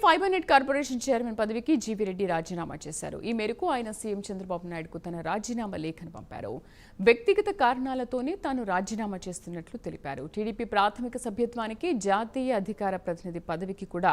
Fibre net corporation chairman పదవికి GV Reddy రాజీనామా చేశారు. ఈ మేరకు ఆయన సీఎం చంద్రబాబు నాయుడుకు తన రాజీనామా లేఖను పంపారు. వ్యక్తిగత కారణాలతోనే తాను రాజీనామా చేస్తున్నట్లు తెలిపారు. టీడీపీ ప్రాథమిక సభ్యత్వానికి జాతీయ అధికార ప్రతినిధి పదవికి కూడా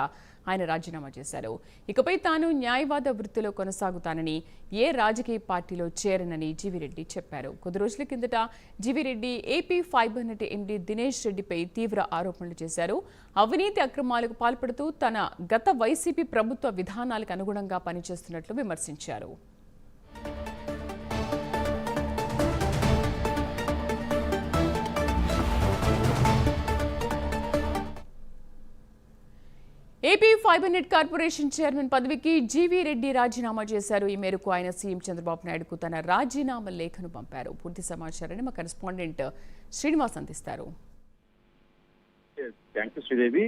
ఆయన రాజీనామా చేశారు. ఇకపై తాను న్యాయవాద వృత్తిలో కొనసాగుతానని, ఏ రాజకీయ పార్టీలో చేరనని జీవీ రెడ్డి చెప్పారు. కొద్ది రోజుల కిందట GV Reddy AP fibre net MD Dinesh రెడ్డిపై తీవ్ర ఆరోపణలు చేశారు. అవినీతి అక్రమాలకు పాల్పడుతూ తన గత వైసీపీ ప్రభుత్వ విధానాలకు అనుగుణంగా పనిచేస్తున్నట్లు విమర్శించారు. AP fibre net corporation chairman పదవికి జీవీ రెడ్డి రాజీనామా చేశారు. ఈ మేరకు ఆయన సీఎం చంద్రబాబు నాయుడుకు తన రాజీనామా లేఖను పంపారు. పూర్తి సమాచారాన్ని మా కరెస్పాండెంట్ శ్రీనివాస్ అందిస్తారు. Thank you Sridevi.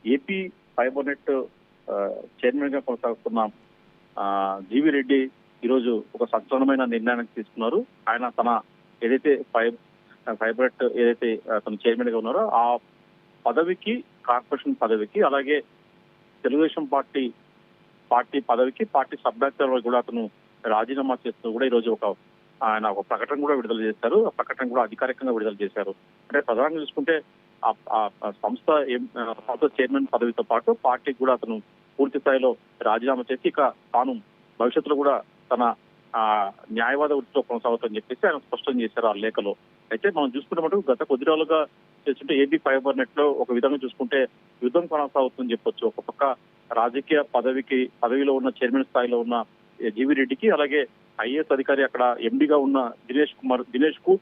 AP fibre net chairman గా కొనసాగుతున్న జీవీ రెడ్డి ఈరోజు ఒక సంచలనమైన నిర్ణయాన్ని తీసుకున్నారు. ఆయన తన ఏదైతే ఫైబర్ నెట్ ఏదైతే తన చైర్మన్ గా ఉన్నారో ఆ పదవికి, కార్పొరేషన్ పదవికి, అలాగే తెలుగుదేశం పార్టీ పదవికి, పార్టీ సభ్యత్వం కూడా అతను రాజీనామా చేస్తూ కూడా ఈరోజు ఆయన ఒక ప్రకటన కూడా విడుదల చేశారు. ఆ ప్రకటన కూడా అధికారికంగా విడుదల చేశారు. అంటే ప్రధానంగా చూసుకుంటే సంస్థ చైర్మన్ పదవితో పాటు పార్టీకి కూడా అతను పూర్తి స్థాయిలో రాజీనామా చేసి ఇక తాను భవిష్యత్తులో కూడా తన న్యాయవాద వృత్తిలో కొనసాగుతుందని చెప్పేసి ఆయన స్పష్టం చేశారు ఆ లేఖలో. అయితే మనం చూసుకుంటే మటుకు గత కొద్ది రోజులుగా చేస్తుంటే ఏపీ ఫైబర్ నెట్ లో ఒక విధంగా చూసుకుంటే యుద్ధం కొనసాగుతుందని చెప్పొచ్చు. ఒక పక్క రాజకీయ పదవిలో ఉన్న చైర్మన్ స్థాయిలో ఉన్న జీవీ రెడ్డికి, అలాగే ఐఏఎస్ అధికారి అక్కడ ఎండీగా ఉన్న దినేష్ కు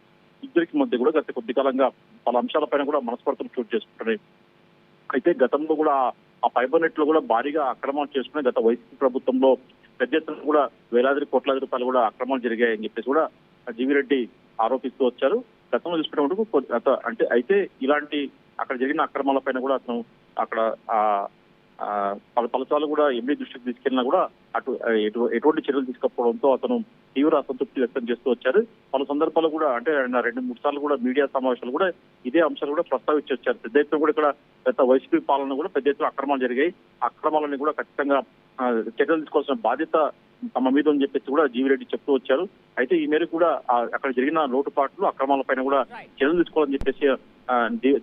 ఇద్దరికి మధ్య కూడా గత కొద్ది కాలంగా పలు అంశాలపైన కూడా మనస్పర్ధలు చోటు చేసుకుంటున్నాయి. అయితే గతంలో కూడా ఆ ఫైబర్ నెట్ లో కూడా భారీగా అక్రమాలు చేసుకుని గత వైసీపీ ప్రభుత్వంలో పెద్ద ఎత్తున కూడా వేలాది కోట్లాది రూపాయలు కూడా అక్రమాలు జరిగాయని చెప్పేసి కూడా జీవీ రెడ్డి ఆరోపిస్తూ వచ్చారు. గతంలో చూసుకున్నప్పుడు అయితే ఇలాంటి అక్కడ జరిగిన అక్రమాలపైన కూడా అతను అక్కడ పలుసార్లు కూడా ఎండీ దృష్టికి తీసుకెళ్లినా కూడా ఎటువంటి చర్యలు తీసుకోకపోవడంతో అతను తీవ్ర అసంతృప్తి వ్యక్తం చేస్తూ వచ్చారు. పలు సందర్భాలు కూడా అంటే 2-3 సార్లు కూడా మీడియా సమావేశాలు కూడా ఇదే అంశాలు కూడా ప్రస్తావించి వచ్చారు. పెద్ద ఎత్తున కూడా ఇక్కడ గత వైసీపీ పాలన కూడా పెద్ద ఎత్తున అక్రమాలు జరిగాయి. అక్రమాలని కూడా ఖచ్చితంగా చర్యలు తీసుకోవాల్సిన బాధ్యత తమ మీద అని చెప్పేసి కూడా జీవీ రెడ్డి చెప్తూ వచ్చారు. అయితే ఈ మేరకు కూడా అక్కడ జరిగిన లోటుపాట్లు, అక్రమాలపైన కూడా చర్యలు తీసుకోవాలని చెప్పేసి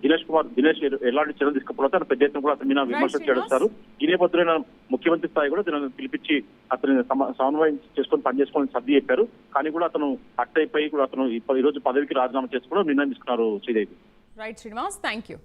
దినేష్ ఎలాంటి చర్యలు తీసుకోకపోతే పెద్ద ఎత్తున కూడా అతని మీద విమర్శలు చేస్తారు. ఈ నేపథ్యంలో ముఖ్యమంత్రి స్థాయి కూడా దీనిని పిలిపించి అతని సమన్వయం చేసుకొని పనిచేసుకొని సర్ది చెప్పారు. కానీ కూడా అతను అట్టయిపోయి కూడా అతను ఈ రోజు పదవికి రాజీనామా చేసుకోవడం నిర్ణయం తీసుకున్నారు. Sridevi. Right Srinivas, thank you.